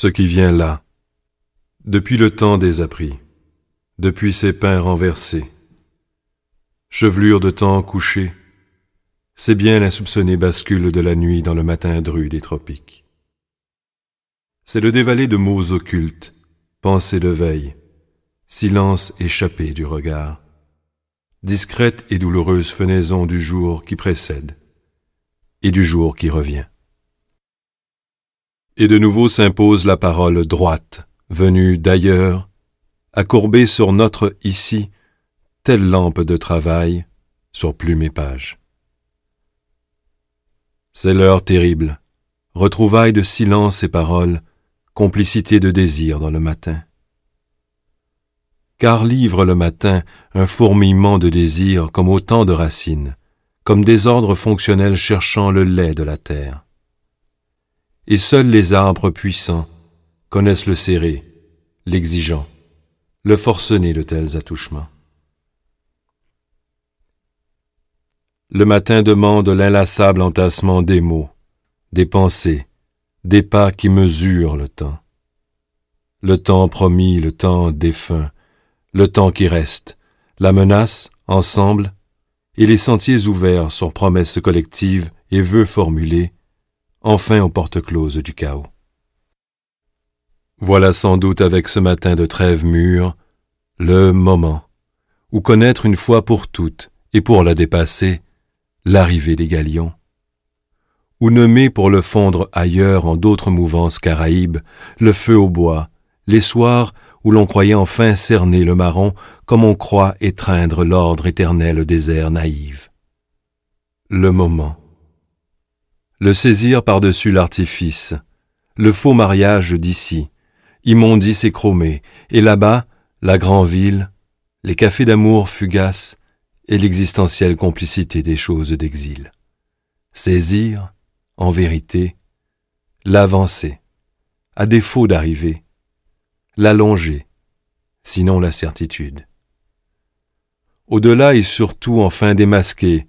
Ce qui vient là, depuis le temps des appris, depuis ces pains renversés, chevelure de temps couché, c'est bien l'insoupçonnée bascule de la nuit dans le matin dru des tropiques. C'est le dévaler de mots occultes, pensées de veille, silence échappé du regard, discrète et douloureuse fenaison du jour qui précède et du jour qui revient. Et de nouveau s'impose la parole droite, venue d'ailleurs, à courber sur notre ici, telle lampe de travail, sur plume et page. C'est l'heure terrible, retrouvailles de silence et paroles, complicité de désir dans le matin. Car livre le matin un fourmillement de désir comme autant de racines, comme désordre fonctionnel cherchant le lait de la terre. Et seuls les arbres puissants connaissent le serré, l'exigeant, le forcené de tels attouchements. Le matin demande l'inlassable entassement des mots, des pensées, des pas qui mesurent le temps promis, le temps défunt, le temps qui reste, la menace, ensemble, et les sentiers ouverts sur promesses collectives et vœux formulés, enfin aux portes closes du chaos. Voilà sans doute avec ce matin de trêve mûre, le moment où connaître une fois pour toutes et pour la dépasser, l'arrivée des galions, ou nommer pour le fondre ailleurs en d'autres mouvances caraïbes, le feu au bois, les soirs où l'on croyait enfin cerner le marron comme on croit étreindre l'ordre éternel des airs naïves. Le moment. Le saisir par-dessus l'artifice, le faux mariage d'ici, immondice et chromé, et là-bas, la grande ville, les cafés d'amour fugaces et l'existentielle complicité des choses d'exil. Saisir, en vérité, l'avancer, à défaut d'arriver, l'allonger, sinon la certitude. Au-delà et surtout enfin démasquer,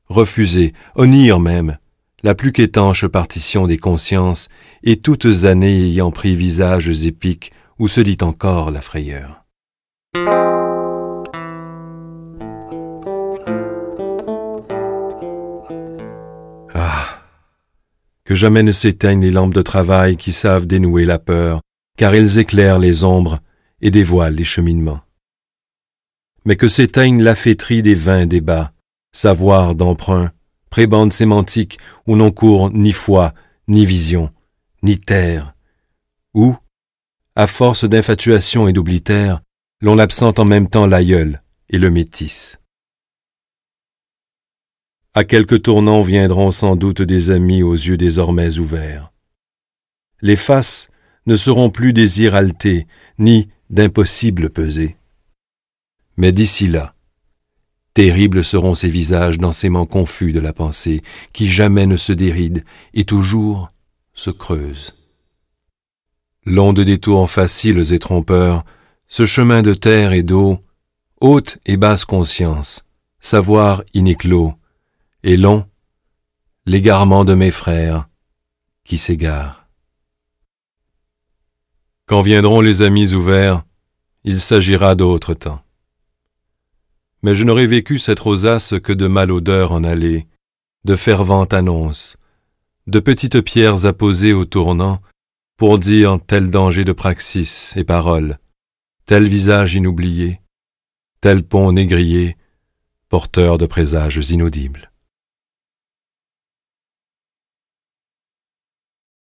refuser, honnir même, la plus qu'étanche partition des consciences et toutes années ayant pris visages épiques où se dit encore la frayeur. Ah, que jamais ne s'éteignent les lampes de travail qui savent dénouer la peur, car elles éclairent les ombres et dévoilent les cheminements. Mais que s'éteigne la fêterie des vains débats, savoir d'emprunt, prébande sémantique où n'on court ni foi, ni vision, ni terre, où, à force d'infatuation et d'oblitaire, l'on absente en même temps l'aïeul et le métis. À quelques tournants viendront sans doute des amis aux yeux désormais ouverts. Les faces ne seront plus des irraltés, ni d'impossibles pesées. Mais d'ici là, terribles seront ces visages densément confus de la pensée, qui jamais ne se dérident et toujours se creusent. Long de détours faciles et trompeurs, ce chemin de terre et d'eau, haute et basse conscience, savoir inéclos, et long, l'égarement de mes frères qui s'égarent. Quand viendront les amis ouverts, il s'agira d'autres temps. Mais je n'aurais vécu cette rosace que de malodeur en allée, de fervente annonce, de petites pierres apposées au tournant pour dire tel danger de praxis et parole, tel visage inoublié, tel pont négrier, porteur de présages inaudibles.